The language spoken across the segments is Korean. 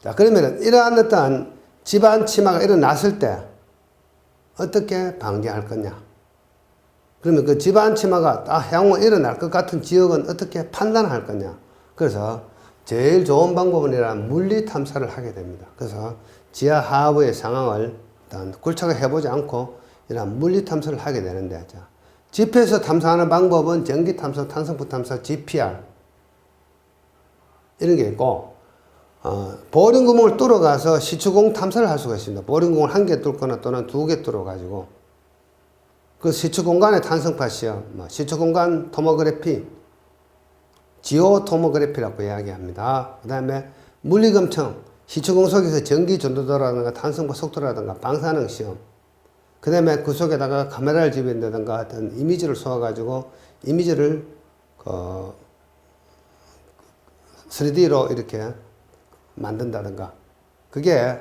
자, 그러면은 이러한 어떠한 집안 침하가 일어났을 때 어떻게 방지할 거냐? 그러면 그 집안 침하가 향후 일어날 것 같은 지역은 어떻게 판단할 거냐? 그래서 제일 좋은 방법은 이런 물리 탐사를 하게 됩니다. 그래서 지하 하부의 상황을 일단 굴착을 해보지 않고 이런 물리 탐사를 하게 되는데, 자, 지표에서 탐사하는 방법은 전기 탐사, 탄성부 탐사, GPR 이런 게 있고, 보링 구멍을 뚫어가서 시추공 탐사를 할 수가 있습니다. 보링 구멍을 한 개 뚫거나 또는 두 개 뚫어가지고 그 시추 공간의 탄성파 시험, 시추 공간 토모그래피, 지오 토모그래피라고 이야기합니다. 그 다음에 물리검청, 시추공 속에서 전기 전도도라든가 탄성파 속도라든가 방사능 시험, 그 다음에 그 속에다가 카메라를 집어넣는다든가 어떤 이미지를 쏘아가지고 이미지를 3D로 이렇게 만든다든가, 그게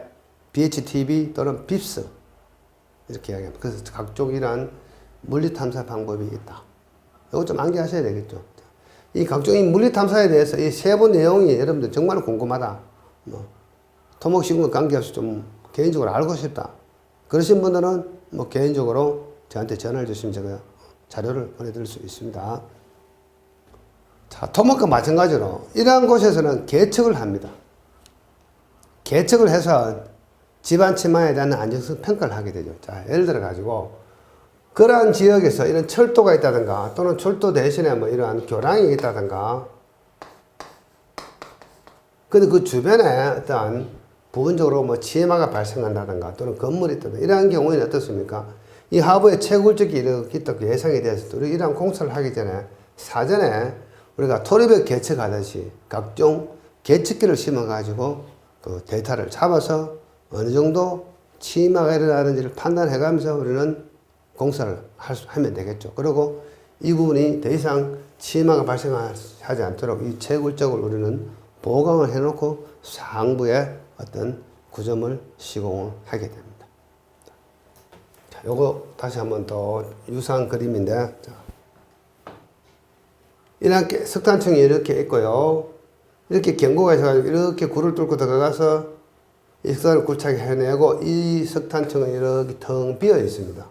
BHTV 또는 빕스 이렇게 이야기합니다. 그래서 각종 이러한 물리 탐사 방법이 있다. 이거 좀 암기하셔야 되겠죠. 이 각종의 물리 탐사에 대해서 이 세부 내용이 여러분들 정말 궁금하다. 토목시군과 관계없이 좀 개인적으로 알고 싶다. 그러신 분들은 개인적으로 저한테 전화를 주시면 제가 자료를 보내드릴 수 있습니다. 자, 토목과 마찬가지로 이러한 곳에서는 계측을 합니다. 계측을 해서 집안 침하에 대한 안정성 평가를 하게 되죠. 자, 예를 들어 가지고 그러한 지역에서 이런 철도가 있다든가 또는 철도 대신에 이러한 교량이 있다든가, 근데 그 주변에 어떤 부분적으로 침하가 발생한다든가 또는 건물이 있다든가 이러한 경우에는 어떻습니까? 이 하부에 채굴적이 이렇게 예상이 되어서 우리 이러한 공사를 하기 전에 사전에 우리가 토리벽 계측하듯이 각종 계측기를 심어가지고 그 데이터를 잡아서 어느 정도 침하가 일어나는지를 판단해가면서 우리는 공사를 하면 되겠죠. 그리고 이 부분이 더 이상 침하가 발생하지 않도록 이 채굴적을 우리는 보강을 해놓고 상부에 어떤 구점을 시공을 하게 됩니다. 자, 요거 다시 한번 더 유사한 그림인데, 자, 이렇게 석탄층이 이렇게 있고요. 이렇게 경고가 있어가지고 이렇게 굴을 뚫고 들어가서 이 석탄을 굴착해 해내고 이 석탄층은 이렇게 텅 비어 있습니다.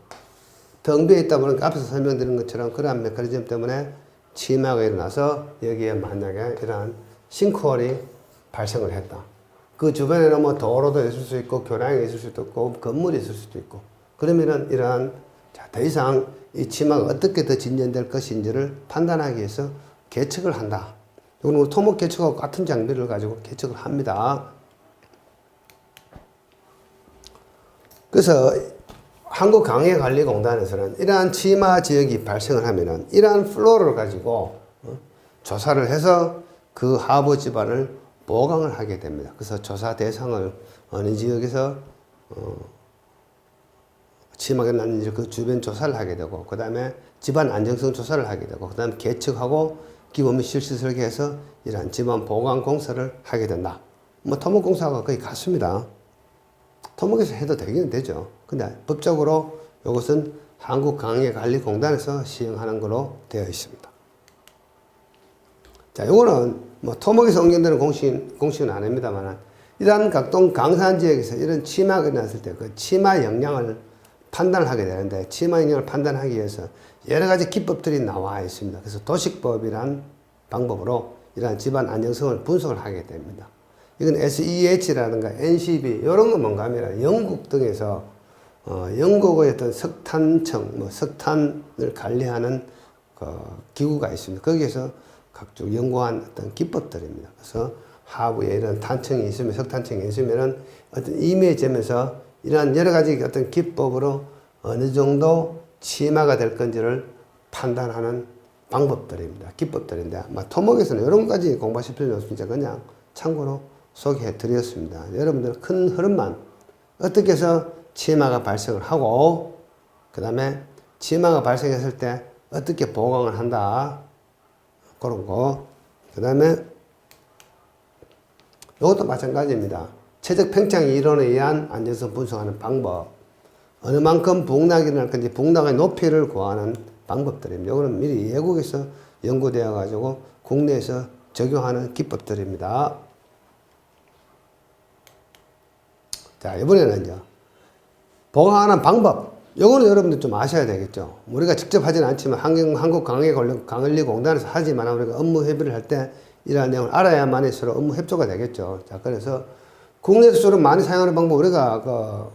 텅 비어 있다 보니까 앞에서 설명드린 것처럼 그러한 메커니즘 때문에 침하가 일어나서 여기에 만약에 이러한 싱크홀이 발생을 했다. 그 주변에는 도로도 있을 수 있고 교량이 있을 수도 있고 건물이 있을 수도 있고, 그러면은 이러한 더 이상 이 침하가 어떻게 더 진전될 것인지를 판단하기 위해서 계측을 한다. 이거는 우리 토목 계측하고 같은 장비를 가지고 계측을 합니다. 그래서 한국강해관리공단에서는 이러한 침하 지역이 발생을 하면은 이러한 플로어를 가지고 조사를 해서 그 하부 지반을 보강을 하게 됩니다. 그래서 조사 대상을 어느 지역에서 침하가 났는지 그 주변 조사를 하게 되고, 그 다음에 집안 안정성 조사를 하게 되고, 그 다음에 계측하고 기본 및 실시 설계해서 이러한 집안 보강 공사를 하게 된다. 토목공사가 거의 같습니다. 토목에서 해도 되기는 되죠. 근데 법적으로 이것은 한국강해관리공단에서 시행하는 것으로 되어 있습니다. 자, 요거는 토목에서 응용되는 공식은 아닙니다만, 이러한 각종 강산 지역에서 이런 침하가 일어났을 때 그 침하 영향을 판단을 하게 되는데, 침하 영향을 판단하기 위해서 여러 가지 기법들이 나와 있습니다. 그래서 도식법이란 방법으로 이러한 집안 안정성을 분석을 하게 됩니다. 이건 SEH라든가 NCB 이런 건 뭔가 하면 영국 등에서 영국의 어떤 석탄청, 석탄을 관리하는 기구가 있습니다. 거기에서 각종 연구한 어떤 기법들입니다. 그래서 하부에 이런 탄청이 있으면, 석탄청이 있으면은 어떤 임의점에서 이러한 여러 가지 어떤 기법으로 어느 정도 침하가 될 건지를 판단하는 방법들입니다. 기법들인데, 토목에서는 이런 것까지 공부하실 필요는 없습니다. 그냥 참고로 소개해 드렸습니다. 여러분들 큰 흐름만 어떻게 해서 침하가 발생을 하고, 그 다음에 침하가 발생했을 때 어떻게 보강을 한다. 그런 거. 그 다음에 이것도 마찬가지입니다. 최적 팽창 이론에 의한 안정성 분석하는 방법. 어느 만큼 부응락이 일어날 건지 부응락의 높이를 구하는 방법들입니다. 이거는 미리 외국에서 연구되어 가지고 국내에서 적용하는 기법들입니다. 자, 이번에는 이제 보강하는 방법. 요거는 여러분들 좀 아셔야 되겠죠. 우리가 직접 하지는 않지만 한국광해관리공단에서 하지만 우리가 업무 협의를 할 때 이러한 내용을 알아야만이 서로 업무 협조가 되겠죠. 자, 그래서 국내에서 주로 많이 사용하는 방법, 우리가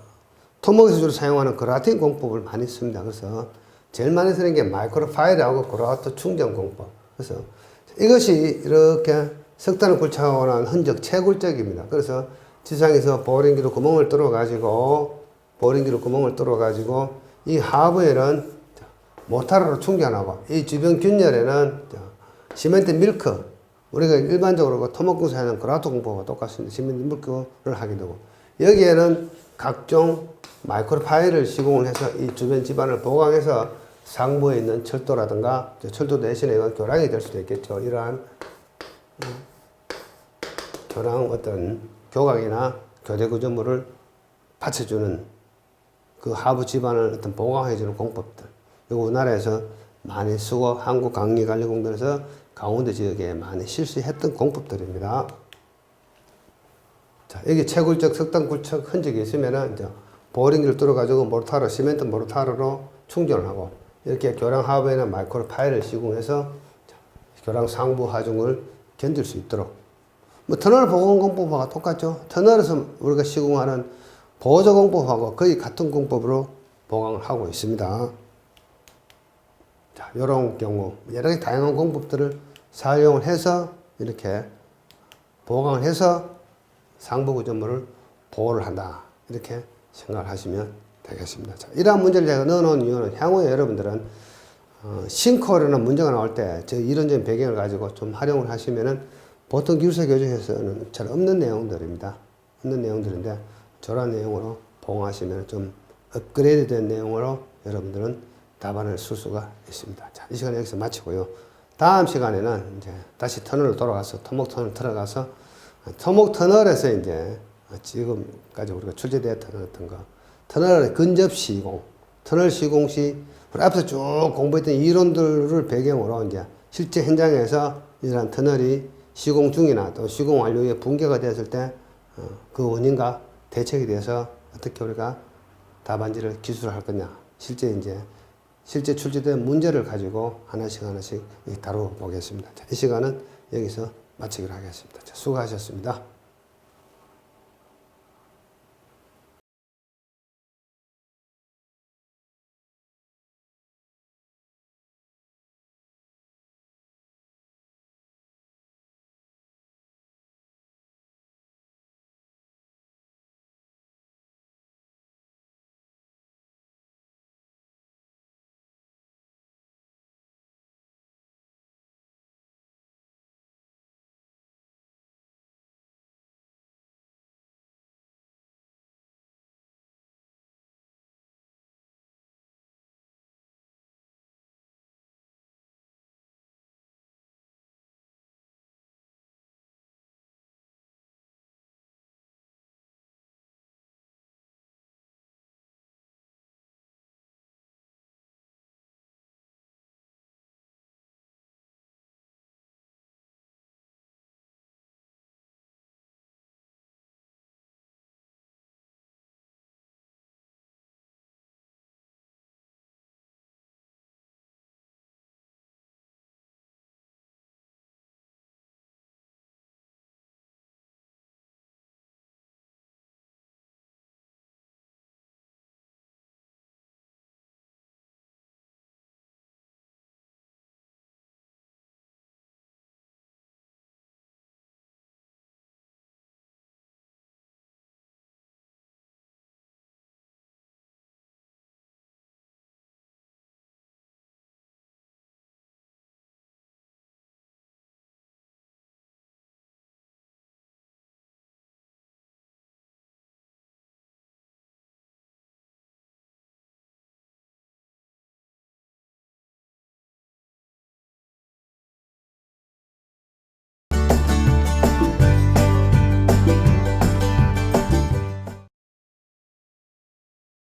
토목에서 주로 사용하는 그라팅 공법을 많이 씁니다. 그래서 제일 많이 쓰는 게 마이크로 파일하고 그라우트 충전 공법. 그래서 이것이 이렇게 석탄을 굴착하고 난 흔적, 채굴적입니다. 그래서 지상에서 보링기로 구멍을 뚫어가지고 이 하부에는 모타르로 충전하고 이 주변 균열에는 시멘트 밀크, 우리가 일반적으로 토목공사에 하는 그라우트 공법과 똑같습니다. 시멘트 밀크를 하게 되고 여기에는 각종 마이크로 파일을 시공을 해서 이 주변 집안을 보강해서 상부에 있는 철도라든가 철도 대신에 이건 교량이 될 수도 있겠죠. 이러한 교량 어떤 교각이나 교대 구조물을 받쳐주는 그 하부 집안을 어떤 보강해주는 공법들. 이거 우리나라에서 많이 쓰고 한국광해관리공단에서 강원도 지역에 많이 실시했던 공법들입니다. 자, 여기 채굴적 석탄 굴착 흔적이 있으면은 이제 보링기를 뚫어가지고 모르타르, 시멘트 모르타르로 충전을 하고 이렇게 교량 하부에는 마이크로 파일을 시공해서 교량 상부 하중을 견딜 수 있도록. 뭐 터널 보강 공법과 똑같죠. 터널에서 우리가 시공하는 보조 공법하고 거의 같은 공법으로 보강을 하고 있습니다. 자, 이런 경우 여러 가지 다양한 공법들을 사용을 해서 이렇게 보강을 해서 상부 구조물을 보호를 한다. 이렇게 생각을 하시면 되겠습니다. 자, 이러한 문제를 제가 넣어놓은 이유는 향후에 여러분들은 싱크홀이나 문제가 나올 때 저 이론적인 배경을 가지고 좀 활용을 하시면은 보통 기술사 교재에서는 잘 없는 내용들입니다. 없는 내용들인데 저런 내용으로 보강하시면 좀 업그레이드 된 내용으로 여러분들은 답안을 쓸 수가 있습니다. 자, 이 시간 여기서 마치고요. 다음 시간에는 이제 다시 터널로 돌아가서 토목 터널 들어가서 토목 터널에서 이제 지금까지 우리가 출제되었던 거 터널 근접 시공, 터널 시공 시 우리 앞에서 쭉 공부했던 이론들을 배경으로 이제 실제 현장에서 이러한 터널이 시공 중이나 또 시공 완료 후에 붕괴가 되었을 때 그 원인과 대책에 대해서 어떻게 우리가 답안지를 기술할 거냐. 실제 출제된 문제를 가지고 하나씩 다뤄보겠습니다. 자, 이 시간은 여기서 마치기로 하겠습니다. 자, 수고하셨습니다.